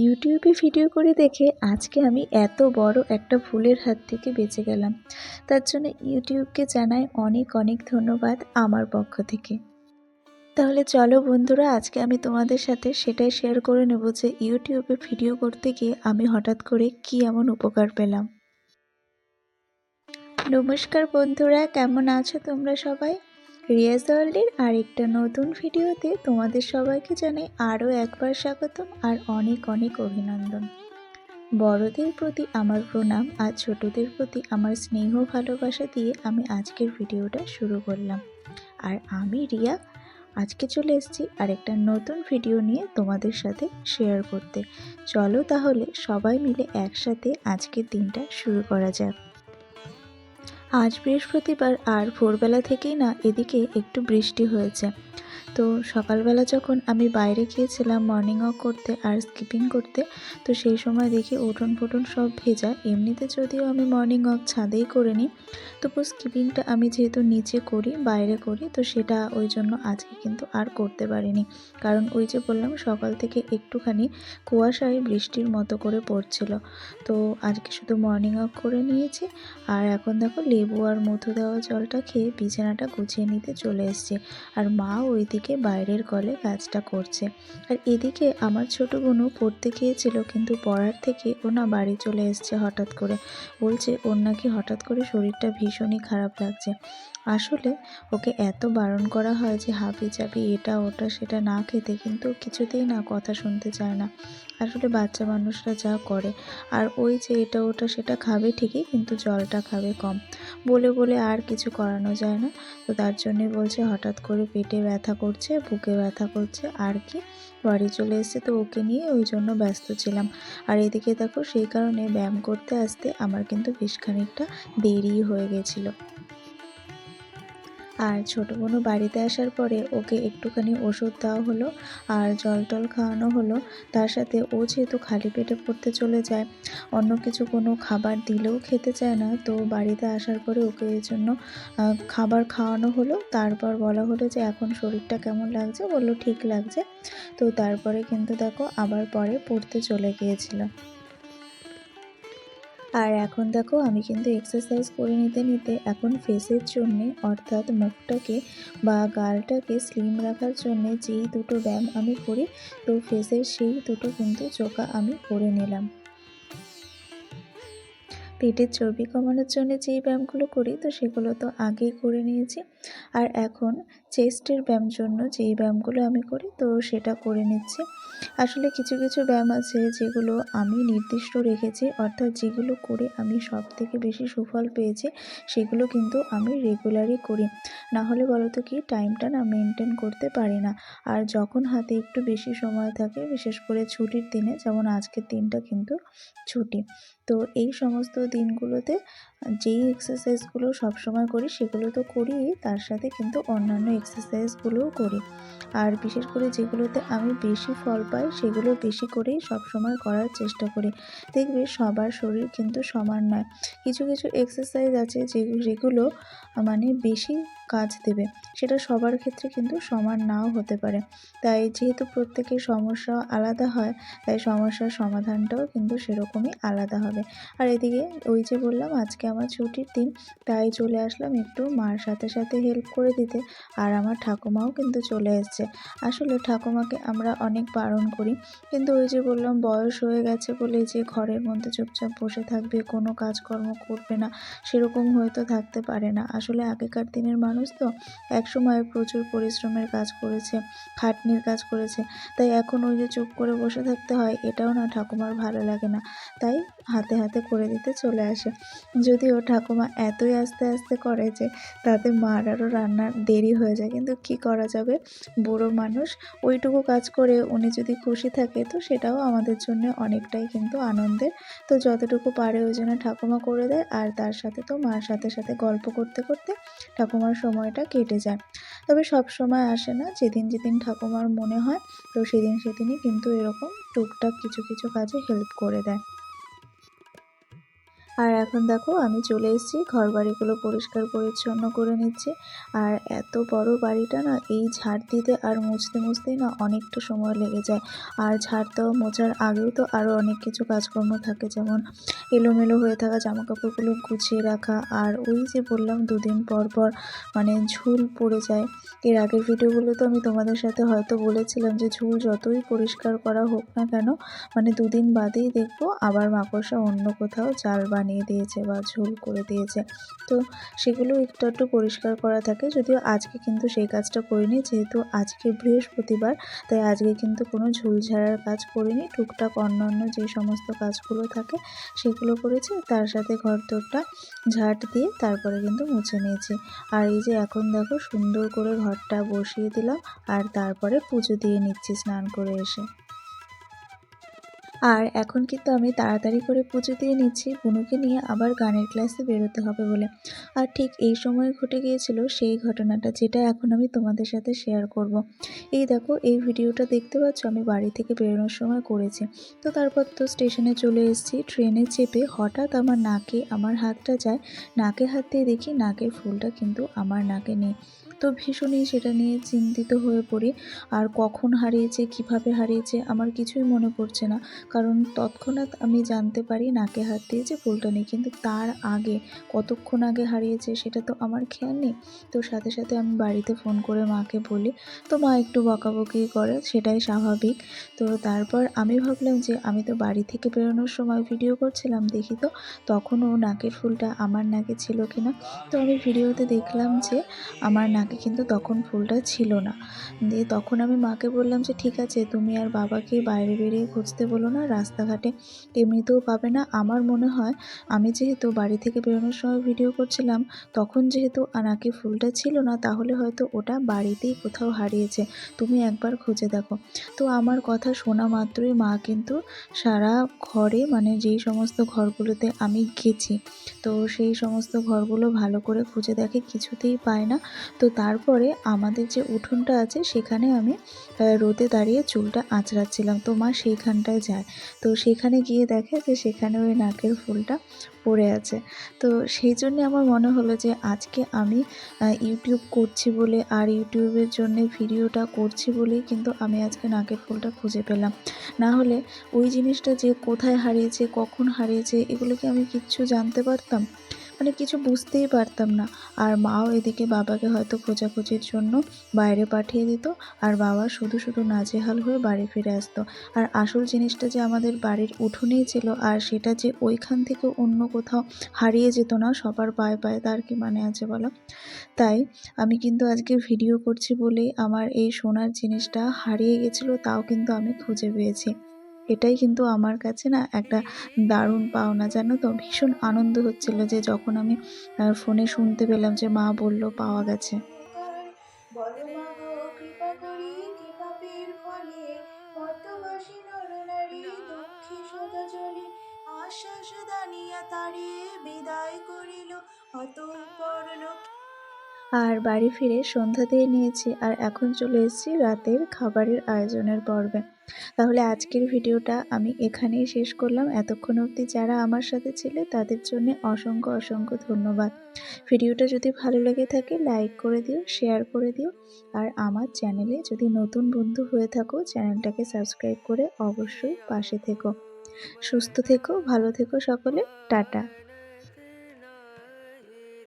ইউটিউবে ভিডিও করে দেখে আজকে আমি এত বড় একটা ভুলের হাত থেকে বেঁচে গেলাম। তার জন্য ইউটিউবকে জানাই অনেক অনেক ধন্যবাদ আমার পক্ষ থেকে। তাহলে চলো বন্ধুরা, আজকে আমি তোমাদের সাথে সেটাই শেয়ার করে নেব যে ইউটিউবে ভিডিও করতে গিয়ে আমি হঠাৎ করে কি এমন উপকার পেলাম। নমস্কার বন্ধুরা, কেমন আছো তোমরা সবাই? রিয়াজ ওয়ার্ল্ডের আরেকটা নতুন ভিডিওতে তোমাদের সবাইকে জানাই আরও একবার স্বাগতম আর অনেক অনেক অভিনন্দন। বড়দের প্রতি আমার প্রণাম আর ছোটদের প্রতি আমার স্নেহ ভালোবাসা দিয়ে আমি আজকের ভিডিওটা শুরু করলাম। আর আমি রিয়া, আজকে চলে এসেছি আরেকটা নতুন ভিডিও নিয়ে তোমাদের সাথে শেয়ার করতে। চলো তাহলে সবাই মিলে একসাথে আজকের দিনটা শুরু করা যাক। আজ বৃহস্পতিবার আর ভোরবেলা থেকেই না এদিকে একটু বৃষ্টি হয়েছে। তো সকালবেলা যখন আমি বাইরে গিয়েছিলাম মর্নিং ওয়াক করতে আর স্কিপিং করতে, তো সেই সময় দেখি উঠোন ফুটন সব ভেজা। এমনিতে যদিও আমি মর্নিং ওয়াক ছাদেই করে নিই, তবু স্কিপিংটা আমি যেহেতু নিচে করি, বাইরে করি, তো সেটা ওই জন্য আজকে কিন্তু আর করতে পারিনি। কারণ ওই যে বললাম সকাল থেকে একটুখানি কুয়াশায় বৃষ্টির মতো করে পড়ছিল। তো আজকে শুধু মর্নিং ওয়াক করে নিয়েছি। আর এখন দেখো লেবু আর মধু দেওয়া জলটা খেয়ে বিছানাটা গুছিয়ে নিতে চলে এসেছি। আর মা ওইদিকে বাইরের কলে কাজটা করছে। আর এদিকে আমার ছোট বোনও পড়তে গিয়েছিল, কিন্তু পড়ার থেকে ও না বাড়ি চলে এসছে হঠাৎ করে। বলছে ওর নাকি হঠাৎ করে শরীরটা ভীষণই খারাপ লাগছে। আসলে ওকে এত বারণ করা হয় যে হাবি জাবি এটা ওটা সেটা না খেতে, কিন্তু কিছুতেই না কথা শুনতে চায় না। আসলে বাচ্চা মানুষরা যা করে। আর ওই যে এটা ওটা সেটা খাবে ঠিকই, কিন্তু জলটা খাবে কম। বলে বলে আর কিছু করানো যায় না। তো তার জন্যই বলছে হঠাৎ করে পেটে ব্যথা করছে, বুকে ব্যথা করছে, আর কি বাড়ি চলে এসেছে। তো ওকে নিয়ে ওই জন্য ব্যস্ত ছিলাম। আর এদিকে দেখো সেই কারণে ব্যায়াম করতে আসতে আমার কিন্তু বেশ খানিকটা দেরি হয়ে গেছিলো। আর ছোটো বোনও বাড়িতে আসার পরে ওকে একটুখানি ওষুধ দেওয়া হলো আর জল টল খাওয়ানো হলো। তার সাথে ও যেহেতু খালি পেটে পড়তে চলে যায়, অন্য কিছু কোনো খাবার দিলেও খেতে চায় না। তো বাড়িতে আসার পরে ওকে এর জন্য খাবার খাওয়ানো হলো। তারপর বলা হলো যে এখন শরীরটা কেমন লাগছে, বললো ঠিক লাগছে। তো তারপরে কিন্তু দেখো আবার পরে পড়তে চলে গিয়েছিল। আর এখন দেখো আমি কিন্তু এক্সারসাইজ করে নিতে নিতে এখন ফেসের জন্যে, অর্থাৎ মুখটাকে বা গালটাকে স্লিম রাখার জন্যে যেই দুটো ব্যায়াম আমি করি, তো ফেসের সেই দুটো কিন্তু যোগা আমি করে নিলাম। পেটের চর্বি কমানোর জন্য যেই ব্যায়ামগুলো করি, তো সেগুলো তো আগেই করে নিয়েছি। আর এখন চেস্টের ব্যায়াম জন্য যেই ব্যায়ামগুলো আমি করি, তো সেটা করে নিচ্ছি। আসলে কিছু কিছু ব্যায়াম আছে যেগুলো আমি নির্দিষ্ট রেখেছি, অর্থাৎ যেগুলো করে আমি সবথেকে বেশি সুফল পেয়েছি, সেগুলো কিন্তু আমি রেগুলারই করি। না হলে বলো তো কি টাইমটা না মেনটেন করতে পারি না। আর যখন হাতে একটু বেশি সময় থাকে, বিশেষ করে ছুটির দিনে, যেমন আজকের দিনটা কিন্তু ছুটি, তো এই সমস্ত দিনগুলোতে যেই এক্সারসাইজগুলো সবসময় করি সেগুলো তো করি, তার সাথে কিন্তু অন্যান্য এক্সারসাইজগুলোও করি। আর বিশেষ করে যেগুলোতে আমি বেশি ফল পাই সেগুলো বেশি করেই সবসময় করার চেষ্টা করি। দেখবে সবার শরীর কিন্তু সমান নয়। কিছু কিছু এক্সারসাইজ আছে যেগুলো মানে বেশি কাজ দেবে, সেটা সবার ক্ষেত্রে কিন্তু সমান নাও হতে পারে। তাই যেহেতু প্রত্যেকের সমস্যা আলাদা হয়, তাই সমস্যার সমাধানটাও কিন্তু সেরকমই আলাদা হবে। আর এদিকে ওই যে বললাম আজকে আমার ছুটির দিন, তাই চলে আসলাম একটু মার সাথে সাথে হেল্প করে দিতে। আর আমার ঠাকুমাও কিন্তু চলে এসছে। আসলে ঠাকুমাকে আমরা অনেক বারণ করি, কিন্তু ওই যে বললাম বয়স হয়ে গেছে বলে যে ঘরের মধ্যে চুপচাপ বসে থাকবে, কোনো কাজকর্ম করবে না, সেরকম হয়তো থাকতে পারে না। আসলে আগেকার দিনের মানুষ তো একসময় প্রচুর পরিশ্রমের কাজ করেছে, খাটনির কাজ করেছে। তাই এখন ওই যে চুপ করে বসে থাকতে হয়, এটাও না ঠাকুমার ভালো লাগে না। তাই হাতে হাতে করে দিতে চলে আসে। যদিও ঠাকুমা এতই আস্তে আস্তে করে যে তাতে মার আরও রান্নার দেরি হয়ে যায়, কিন্তু কি করা যাবে, বুড়ো মানুষ। ওইটুকু কাজ করে উনি যদি খুশি থাকে, তো সেটাও আমাদের জন্য অনেকটাই কিন্তু আনন্দের। তো যতটুকু পারে ওই জন্য ঠাকুমা করে দেয়। আর তার সাথে তো মার সাথে সাথে গল্প করতে করতে ঠাকুমার সময়টা কেটে যায়। তবে সব সময় আসে না, যেদিন যেদিন ঠাকুমার মনে হয়, তো সেদিন সেদিনই কিন্তু এরকম টুকটাক কিছু কিছু কাজে হেল্প করে দেয়। আর এখন দেখো আমি চলে এসেছি, ঘরবাড়িগুলো পরিষ্কার পরিচ্ছন্ন করে নিচ্ছি। আর এত বড় বাড়িটা না, এই ঝাড় দিতে আর মুছতেই না অনেকটা সময় লেগে যায়। আর ঝাড় দেওয়া মোছার আগেও তো আরও অনেক কিছু কাজকর্ম থাকে, যেমন এলোমেলো হয়ে থাকা জামাকাপড়গুলো গুছিয়ে রাখা। আর ওই যে বললাম 2 দিন পর পর মানে ঝুল পড়ে যায়। এর আগের ভিডিওগুলো তো আমি তোমাদের সাথে হয়তো বলেছিলাম যে ঝুল যতই পরিষ্কার করা হোক না কেন, মানে 2 দিন বাদেই দেখবো আবার মাকড়সা অন্য কোথাও জাল বানিয়ে দিয়েছে বা ঝুল করে দিয়েছে। তো সেগুলো একটু একটু পরিষ্কার করা থাকে। যদিও আজকে কিন্তু সেই কাজটা করিনি, যেহেতু আজকে বৃহস্পতিবার, তাই আজকে কিন্তু কোনো ঝুল ঝাড়ার কাজ করিনি। টুকটাক অন্যান্য যে সমস্ত কাজগুলো থাকে সেগুলো করেছি, তার সাথে ঘরদোরটা ঝাঁট দিয়ে তারপরে কিন্তু মুছে নিয়েছি। আর এই যে এখন দেখো সুন্দর করে ঘরটা বসিয়ে দিলাম, আর তারপরে পুজো দিয়ে নিচ্ছি স্নান করে এসে। আর এখন কিন্তু আমি তাড়াতাড়ি করে পুজো দিয়ে নিচ্ছি, বুনুকে নিয়ে আবার গানের ক্লাসে বেরোতে হবে বলে। আর ঠিক এই সময় ঘটে গিয়েছিল সেই ঘটনাটা, যেটা এখন আমি তোমাদের সাথে শেয়ার করব। এই দেখো, এই ভিডিওটা দেখতে পাচ্ছ আমি বাড়ি থেকে বেরোনোর সময় করেছি। তো তারপর তো স্টেশনে চলে এসেছি, ট্রেনে চেপে হঠাৎ আমার নাকে আমার হাতটা যায়, নাকে হাত দিয়ে দেখি নাকের ফুলটা কিন্তু আমার নাকে নেই। তো ভীষণই সেটা নিয়ে চিন্তিত হয়ে পড়ি। আর কখন হারিয়েছে, কিভাবে হারিয়েছে আমার কিছুই মনে পড়ছে না, কারণ তৎক্ষণাৎ আমি জানতে পারি নাকে হাত দিয়েছে ফুলটা নেই, কিন্তু তার আগে কতক্ষণ আগে হারিয়েছে সেটা তো আমার খেয়াল নেই। তো সাথে সাথে আমি বাড়িতে ফোন করে মাকে বলি, তো মা একটু বকাবকি করে, সেটাই স্বাভাবিক। তো তারপর আমি ভাবলাম যে আমি তো বাড়ি থেকে বেরোনোর সময় ভিডিও করছিলাম, দেখি তো তখনও নাকের ফুলটা আমার নাকে ছিল কিনা। তো আমি ভিডিওতে দেখলাম যে আমার নাকে কিন্তু তখন ফুলটা ছিল না। দিয়ে তখন আমি মাকে বললাম যে ঠিক আছে, তুমি আর বাবাকে বাইরে বেরিয়ে খুঁজতে বলো না, রাস্তাঘাটে এমনিতেও পাবে না। আমার মনে হয় আমি যেহেতু বাড়ি থেকে বেরোনোর সময় ভিডিও করছিলাম, তখন যেহেতু নাকে ফুলটা ছিল না, তাহলে হয়তো ওটা বাড়িতেই কোথাও হারিয়েছে, তুমি একবার খুঁজে দেখো। তো আমার কথা শোনা মাত্রই মা কিন্তু সারা ঘরে, মানে যেই সমস্ত ঘরগুলোতে আমি গেছি, তো সেই সমস্ত ঘরগুলো ভালো করে খুঁজে দেখে, কিছুতেই পায় না। তো তারপরে আমাদের যে উঠোনটা আছে সেখানে আমি রোদে দাঁড়িয়ে চুলটা আঁচড়াচ্ছিলাম, তো মা সেইখানটায় যায়। তো সেখানে গিয়ে দেখে যে সেখানে ওই নাকের ফুলটা পড়ে আছে। তো সেই জন্যে আমার মনে হলো যে আজকে আমি ইউটিউব করছি বলে, আর ইউটিউবের জন্যে ভিডিওটা করছি বলেই কিন্তু আমি আজকে নাকের ফুলটা খুঁজে পেলাম। না হলে ওই জিনিসটা যে কোথায় হারিয়েছে, কখন হারিয়েছে, এগুলো কি আমি কিচ্ছু জানতে পারতাম? মানে কিছু বুঝতেই পারতাম না। আর মাও এদিকে বাবাকে হয়তো খোঁজাখুঁজির জন্য বাইরে পাঠিয়ে দিত, আর বাবা শুধু শুধু নাজেহাল হয়ে বাড়ি ফিরে আসতো। আর আসল জিনিসটা যে আমাদের বাড়ির উঠোনেই ছিল, আর সেটা যে ওইখান থেকে অন্য কোথাও হারিয়ে যেত না সবার পায়ে পায়ে, তার কি মানে আছে বলো? তাই আমি কিন্তু আজকে ভিডিও করছি বলেই আমার এই সোনার জিনিসটা হারিয়ে গেছিলো, তাও কিন্তু আমি খুঁজে পেয়েছি। এটাই কিন্তু আমার কাছে না একটা দারুণ পাওনা, জানো তো? ভীষণ আনন্দ হচ্ছিল যে যখন আমি ফোনে শুনতে পেলাম যে মা বলল পাওয়া গেছে। বলো মাগো কৃপা করি কি পাপের ফলে পদ্মবাসী নরনারী দুঃখে সদা জলে আশ্বাস দানিয়া তারে বিদায় করিল অতঃপর লোক। আর বাড়ি ফিরে সন্ধ্যা দিয়ে নিয়েছি, আর এখন চলে এসেছি রাতের খাবারের আয়োজনের পর্বে। তাহলে আজকের ভিডিওটা আমি এখানেই শেষ করলাম। এতক্ষণ অবধি যারা আমার সাথে ছিলে তাদের জন্য অসংখ্য অসংখ্য ধন্যবাদ। ভিডিওটা যদি ভালো লেগে থাকে লাইক করে দিও, শেয়ার করে দিও। আর আমার চ্যানেলে যদি নতুন বন্ধু হয়ে থাকো, চ্যানেলটাকে সাবস্ক্রাইব করে অবশ্যই পাশে থেকো। সুস্থ থেকো, ভালো থেকো সকলে। টাটা।